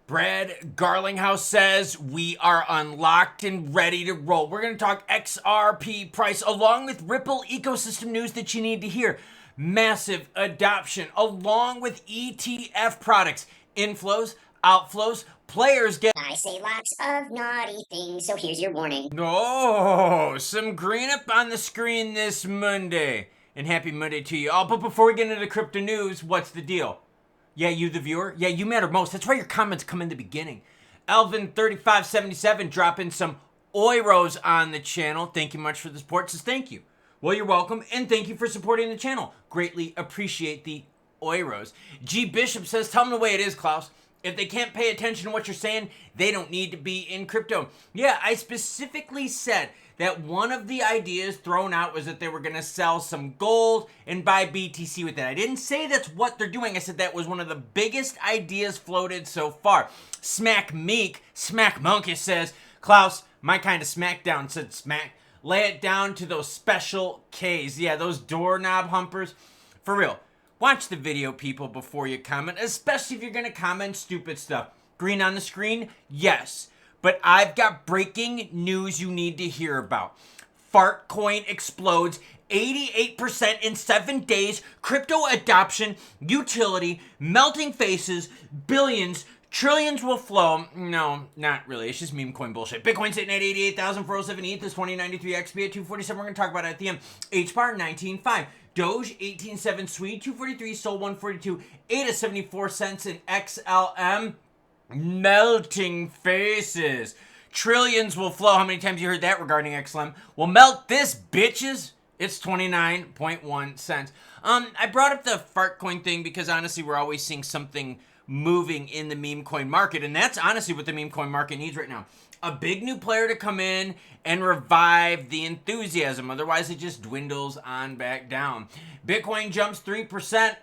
Brad Garlinghouse says we are unlocked and ready to roll. We're going to talk XRP price along with Ripple ecosystem news that you need to hear. Massive adoption along with ETF products, inflows, outflows, players get... I say lots of naughty things, so here's your warning. Oh, some green up on the screen this Monday. And happy Monday to you all. But before we get into the crypto news, what's the deal? Yeah, you the viewer? Yeah, you matter most. That's why your comments come in the beginning. Elvin3577 dropping some euros on the channel. Thank you much for the support. Says thank you. Well, you're welcome, and thank you for supporting the channel. Greatly appreciate the euros. G Bishop says, tell them the way it is, Klaus. If they can't pay attention to what you're saying, they don't need to be in crypto. Yeah, I specifically said that one of the ideas thrown out was that they were going to sell some gold and buy BTC with it. I didn't say that's what they're doing. I said that was one of the biggest ideas floated so far. Smack Monkey says, Klaus, my kind of smackdown, said Smack. Lay it down to those special Ks. Yeah, those doorknob humpers. For real. Watch the video, people, before you comment, especially if you're going to comment stupid stuff. Green on the screen? Yes. But I've got breaking news you need to hear about. Fartcoin explodes 88% in 7 days. Crypto adoption, utility, melting faces, billions, trillions will flow. No, not really. It's just Memecoin bullshit. Bitcoin sitting at 88,407. ETH is 2093. XP at 247. We're going to talk about it at the end. HBAR 19.5. Doge 18.7. Swede 243. Sol 142. ADA 74 cents. And XLM melting faces. Trillions will flow. How many times you heard that regarding XLM? Well, melt this, bitches. It's 29.1 cents. I brought up the Fartcoin thing because honestly, we're always seeing something moving in the meme coin market, and that's honestly what the meme coin market needs right now. A big new player to come in and revive the enthusiasm. Otherwise, it just dwindles on back down. Bitcoin jumps 3%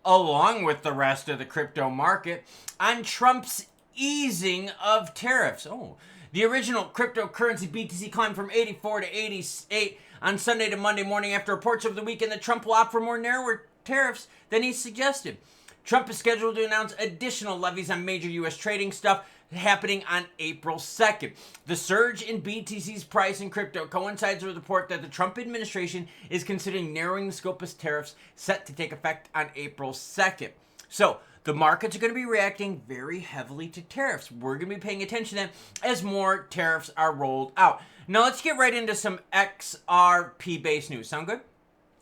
along with the rest of the crypto market on Trump's easing of tariffs. Oh, the original cryptocurrency BTC climbed from 84 to 88 on Sunday to Monday morning after reports over the weekend that Trump will opt for more narrower tariffs than he suggested. Trump is scheduled to announce additional levies on major U.S. trading stuff happening on April 2nd. The surge in BTC's price in crypto coincides with a report that the Trump administration is considering narrowing the scope of tariffs set to take effect on April 2nd. So, the markets are going to be reacting very heavily to tariffs. We're going to be paying attention to them as more tariffs are rolled out. Now, let's get right into some XRP-based news. Sound good?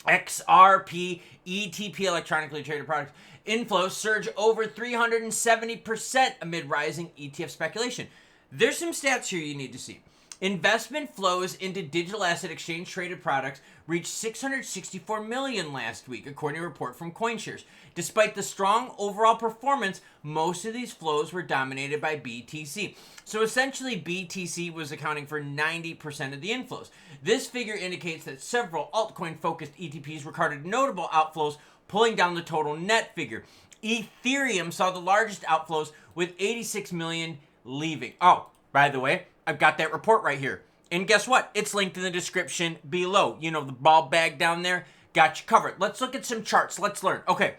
XRP ETP, electronically traded products. Inflows surge over 370% amid rising ETF speculation. There's some stats here you need to see. Investment flows into digital asset exchange traded products reached 664 million last week, according to a report from CoinShares. Despite the strong overall performance, most of these flows were dominated by BTC. So essentially, BTC was accounting for 90% of the inflows. This figure indicates that several altcoin-focused ETPs recorded notable outflows, pulling down the total net figure. Ethereum saw the largest outflows with 86 million leaving. Oh, by the way, I've got that report right here. And guess what? It's linked in the description below. You know, the ball bag down there, got you covered. Let's look at some charts. Let's learn. Okay.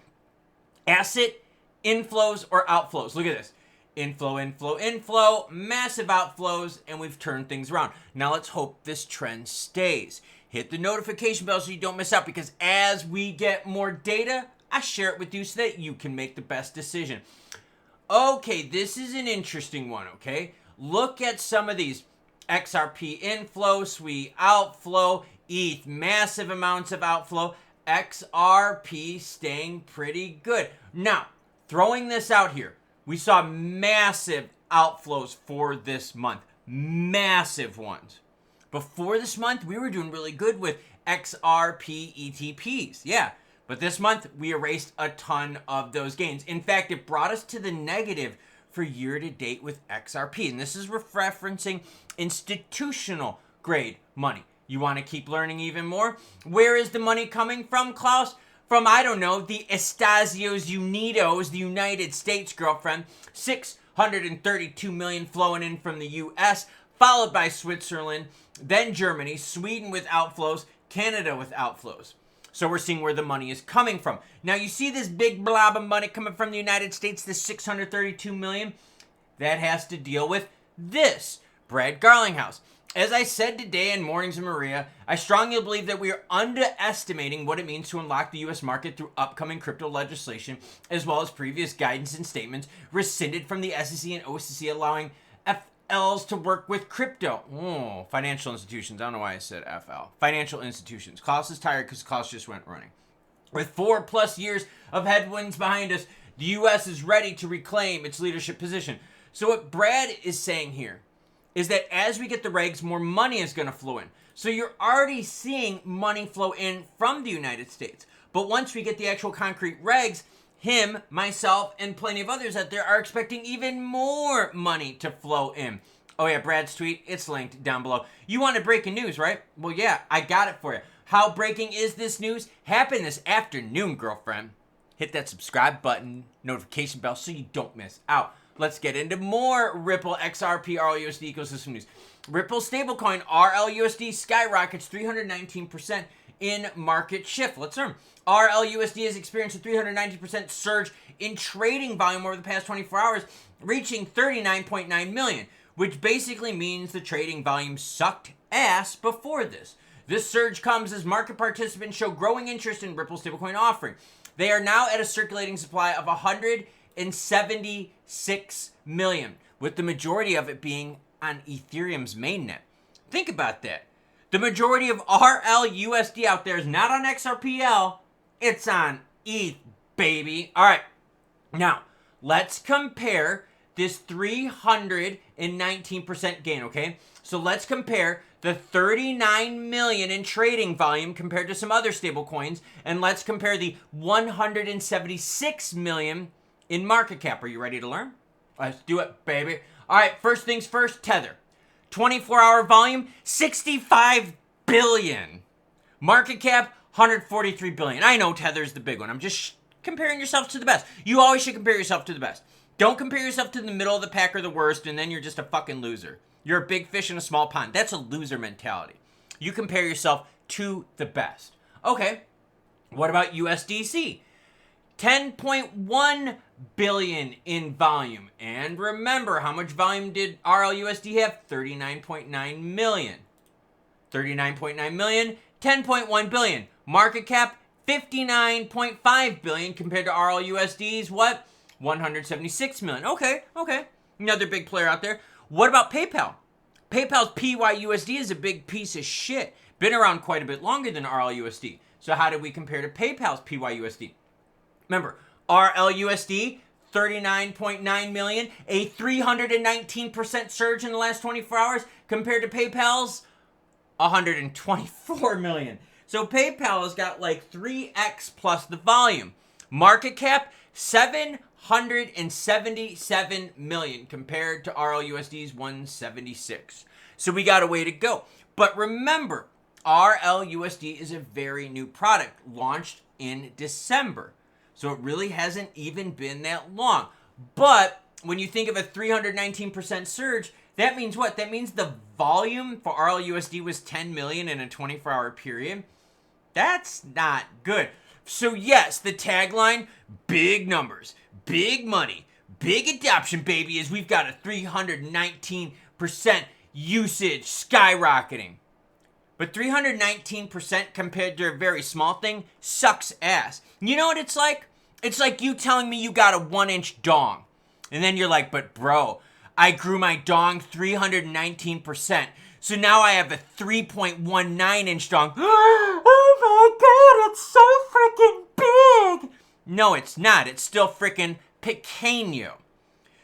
Asset inflows or outflows. Look at this. Inflow, inflow, inflow, massive outflows, and we've turned things around. Now let's hope this trend stays. Hit the notification bell so you don't miss out, because as we get more data, I share it with you so that you can make the best decision. Okay, this is an interesting one, okay? Look at some of these. XRP inflow, SWE outflow, ETH, massive amounts of outflow, XRP staying pretty good. Now, throwing this out here, we saw massive outflows for this month. Massive ones. Before this month, we were doing really good with XRP ETPs. Yeah, but this month, we erased a ton of those gains. In fact, it brought us to the negative for year to date with XRP. And this is referencing institutional grade money. You want to keep learning even more? Where is the money coming from, Klaus? From, I don't know, the Estados Unidos, the United States, girlfriend. 632 million flowing in from the US, followed by Switzerland, then Germany, Sweden with outflows, Canada with outflows. So we're seeing where the money is coming from. Now you see this big blob of money coming from the United States, this 632 million. that has to deal with this. Brad Garlinghouse. As I said today in Mornings with Maria, I strongly believe that we are underestimating what it means to unlock the U.S. market through upcoming crypto legislation, as well as previous guidance and statements rescinded from the SEC and OCC allowing FLs to work with crypto. Oh, financial institutions. I don't know why I said FL. Financial institutions. Klaus is tired because Klaus just went running. With 4+ years of headwinds behind us, the U.S. is ready to reclaim its leadership position. So what Brad is saying here is that as we get the regs, more money is going to flow in. So you're already seeing money flow in from the United States. But once we get the actual concrete regs, him, myself, and plenty of others out there are expecting even more money to flow in. Oh yeah, Brad's tweet, it's linked down below. You wanted breaking news, right? Well, yeah, I got it for you. How breaking is this news? Happened this afternoon, girlfriend. Hit that subscribe button, notification bell, so you don't miss out. Let's get into more Ripple XRP RLUSD ecosystem news. Ripple stablecoin RLUSD skyrockets 319% in market shift. Let's learn. RLUSD has experienced a 319% surge in trading volume over the past 24 hours, reaching 39.9 million, which basically means the trading volume sucked ass before this. This surge comes as market participants show growing interest in Ripple stablecoin offering. They are now at a circulating supply of 176 million, with the majority of it being on Ethereum's mainnet. Think about that. The majority of RLUSD out there is not on XRPL, it's on ETH, baby. All right, now let's compare this 319% gain, okay? So let's compare the 39 million in trading volume compared to some other stable coins, and let's compare the 176 million in market cap. Are you ready to learn? Let's do it, baby. All right, first things first, Tether. 24-hour volume, 65 billion. Market cap, 143 billion. I know Tether's the big one. I'm just comparing yourself to the best. You always should compare yourself to the best. Don't compare yourself to the middle of the pack or the worst, and then you're just a fucking loser. You're a big fish in a small pond. That's a loser mentality. You compare yourself to the best. Okay, what about USDC? 10.1 billion in volume. And remember, how much volume did RLUSD have? 39.9 million. 39.9 million, 10.1 billion. Market cap, 59.5 billion compared to RLUSD's what? 176 million. Okay. Another big player out there. What about PayPal? PayPal's PYUSD is a big piece of shit. Been around quite a bit longer than RLUSD. So how did we compare to PayPal's PYUSD? Remember, RLUSD, 39.9 million, a 319% surge in the last 24 hours compared to PayPal's 124 million. So PayPal has got like 3x plus the volume. Market cap, 777 million compared to RLUSD's 176. So we got a way to go. But remember, RLUSD is a very new product launched in December. So it really hasn't even been that long. But when you think of a 319% surge, that means what? That means the volume for RLUSD was 10 million in a 24-hour period. That's not good. So yes, the tagline, big numbers, big money, big adoption, baby, is we've got a 319% usage skyrocketing. But 319% compared to a very small thing sucks ass. You know what it's like? It's like you telling me you got a 1-inch dong. And then you're like, but bro, I grew my dong 319%. So now I have a 3.19-inch dong. Oh my god, it's so freaking big. No, it's not. It's still freaking pequeño.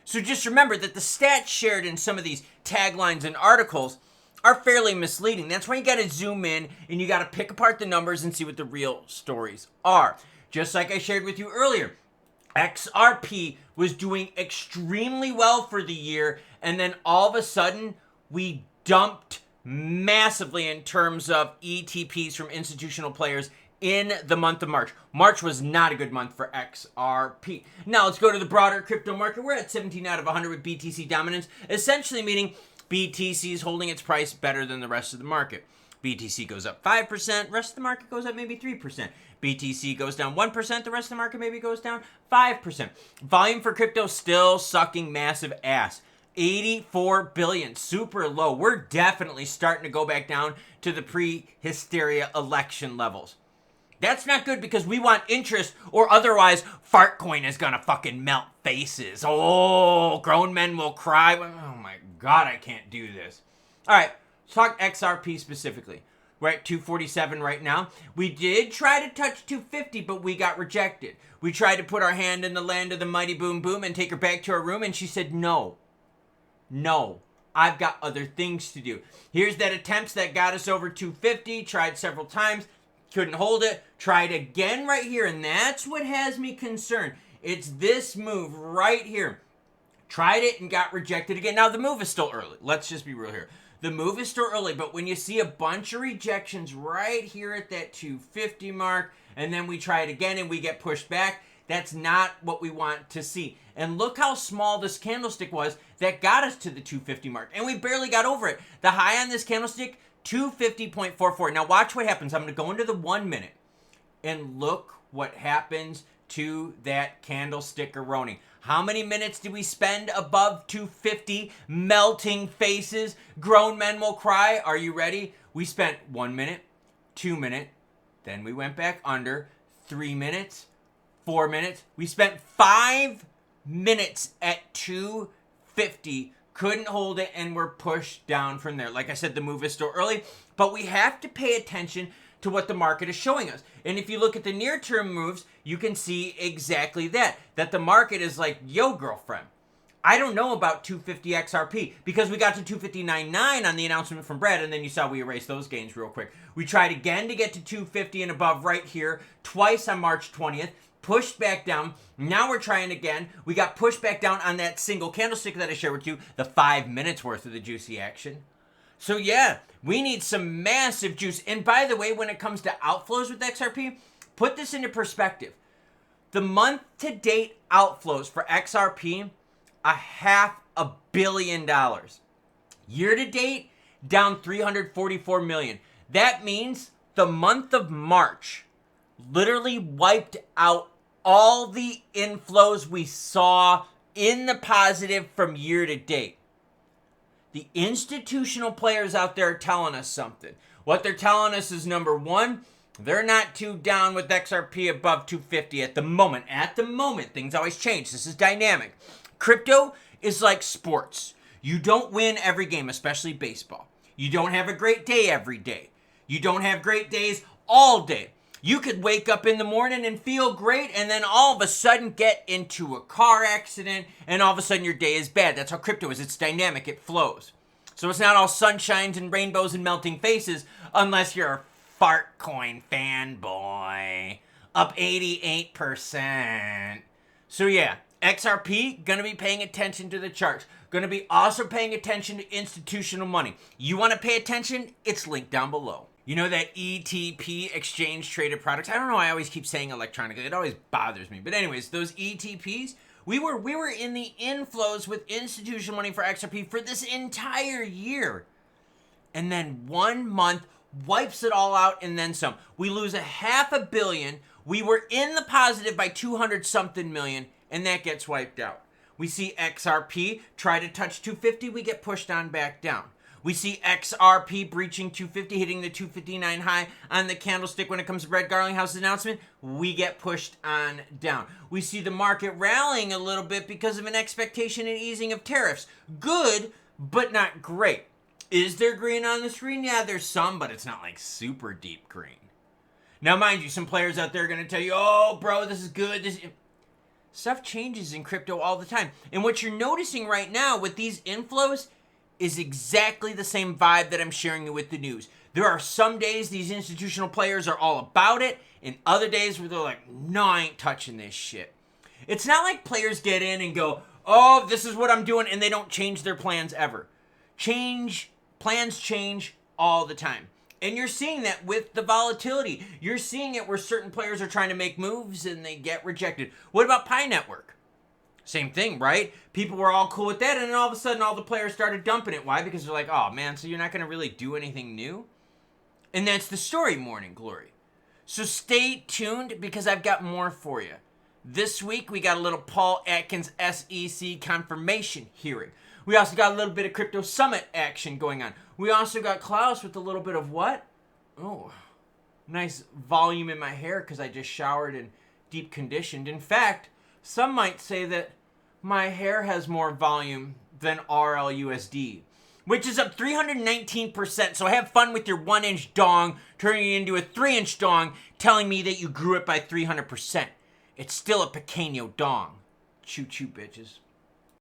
So just remember that the stats shared in some of these taglines and articles are fairly misleading. That's why you got to zoom in and you got to pick apart the numbers and see what the real stories are. Just like I shared with you earlier, XRP was doing extremely well for the year, and then all of a sudden we dumped massively in terms of ETPs from institutional players in the month of March. March was not a good month for XRP. Now let's go to the broader crypto market. We're at 17 out of 100 with BTC dominance, essentially meaning BTC is holding its price better than the rest of the market. BTC goes up 5%, rest of the market goes up maybe 3%. BTC goes down 1%. The rest of the market maybe goes down 5%. Volume for crypto still sucking massive ass. 84 billion, super low. We're definitely starting to go back down to the pre-hysteria election levels. That's not good because we want interest, or otherwise Fartcoin is gonna fucking melt faces. Oh, grown men will cry. Oh my God, I can't do this. All right, let's talk XRP specifically. We're at 247 right now. We did try to touch 250, but we got rejected. We tried to put our hand in the land of the mighty boom boom and take her back to her room, and she said no. No, I've got other things to do. Here's that attempts that got us over 250, tried several times, couldn't hold it, tried again right here, and that's what has me concerned. It's this move right here. Tried it and got rejected again. Now, the move is still early. Let's just be real here. The move is still early, but when you see a bunch of rejections right here at that 250 mark, and then we try it again and we get pushed back, that's not what we want to see. And look how small this candlestick was that got us to the 250 mark. And we barely got over it. The high on this candlestick, 250.44. Now watch what happens. I'm going to go into the 1 minute. And look what happens to that candlestick-a-roni. How many minutes did we spend above 250? Melting faces. Grown men will cry. Are you ready? We spent 1 minute, 2 minutes. Then we went back under. 3 minutes. 4 minutes. We spent 5 minutes at 250. Couldn't hold it and we're pushed down from there. Like I said, the move is still early, but we have to pay attention to what the market is showing us. And if you look at the near-term moves, you can see exactly that the market is like, yo, girlfriend, I don't know about 250 XRP because we got to 259.9 on the announcement from Brad, and then you saw we erased those gains real quick. We tried again to get to 250 and above right here, twice on March 20th. Pushed back down. Now we're trying again. We got pushed back down on that single candlestick that I shared with you, the 5 minutes worth of the juicy action. So yeah, we need some massive juice. And by the way, when it comes to outflows with XRP, put this into perspective. The month-to-date outflows for XRP, $500 million. Year-to-date, down 344 million. That means the month of March literally wiped out all the inflows we saw in the positive from year to date. The institutional players out there are telling us something. What they're telling us is, number one, they're not too down with XRP above 250 at the moment. At the moment, things always change. This is dynamic. Crypto is like sports. You don't win every game, especially baseball. You don't have a great day every day. You don't have great days all day. You could wake up in the morning and feel great, and then all of a sudden get into a car accident, and all of a sudden your day is bad. That's how crypto is. It's dynamic. It flows. So it's not all sunshines and rainbows and melting faces unless you're a Fartcoin fanboy. Up 88%. So yeah, XRP, going to be paying attention to the charts. Going to be also paying attention to institutional money. You want to pay attention? It's linked down below. You know that ETP, exchange traded products? I don't know, I always keep saying electronically. It always bothers me. But anyways, those ETPs, we were in the inflows with institutional money for XRP for this entire year. And then 1 month wipes it all out and then some. We lose $500 million. We were in the positive by 200 something million, and that gets wiped out. We see XRP try to touch 250, we get pushed on back down. We see XRP breaching 250, hitting the 259 high on the candlestick when it comes to Brett Garlinghouse's announcement. We get pushed on down. We see the market rallying a little bit because of an expectation and easing of tariffs. Good, but not great. Is there green on the screen? Yeah, there's some, but it's not like super deep green. Now, mind you, some players out there are going to tell you, oh, bro, this is good. Stuff changes in crypto all the time. And what you're noticing right now with these inflows is exactly the same vibe that I'm sharing with the news. There are some days these institutional players are all about it, and other days where they're like, no, I ain't touching this shit. It's not like players get in and go, oh, this is what I'm doing, and they don't change their plans ever. Plans change all the time. And you're seeing that with the volatility. You're seeing it where certain players are trying to make moves and they get rejected. What about Pi Network? Same thing, right? People were all cool with that, and then all of a sudden all the players started dumping it. Why? Because they're like, oh man, so you're not going to really do anything new? And that's the story, Morning Glory. So stay tuned because I've got more for you. This week, we got a little Paul Atkins SEC confirmation hearing. We also got a little bit of Crypto Summit action going on. We also got Klaus with a little bit of what? Oh, nice volume in my hair because I just showered and deep conditioned. In fact, some might say that my hair has more volume than RLUSD, which is up 319%. So have fun with your 1-inch dong, turning it into a 3-inch dong, telling me that you grew it by 300%. It's still a pequeño dong. Choo choo, bitches.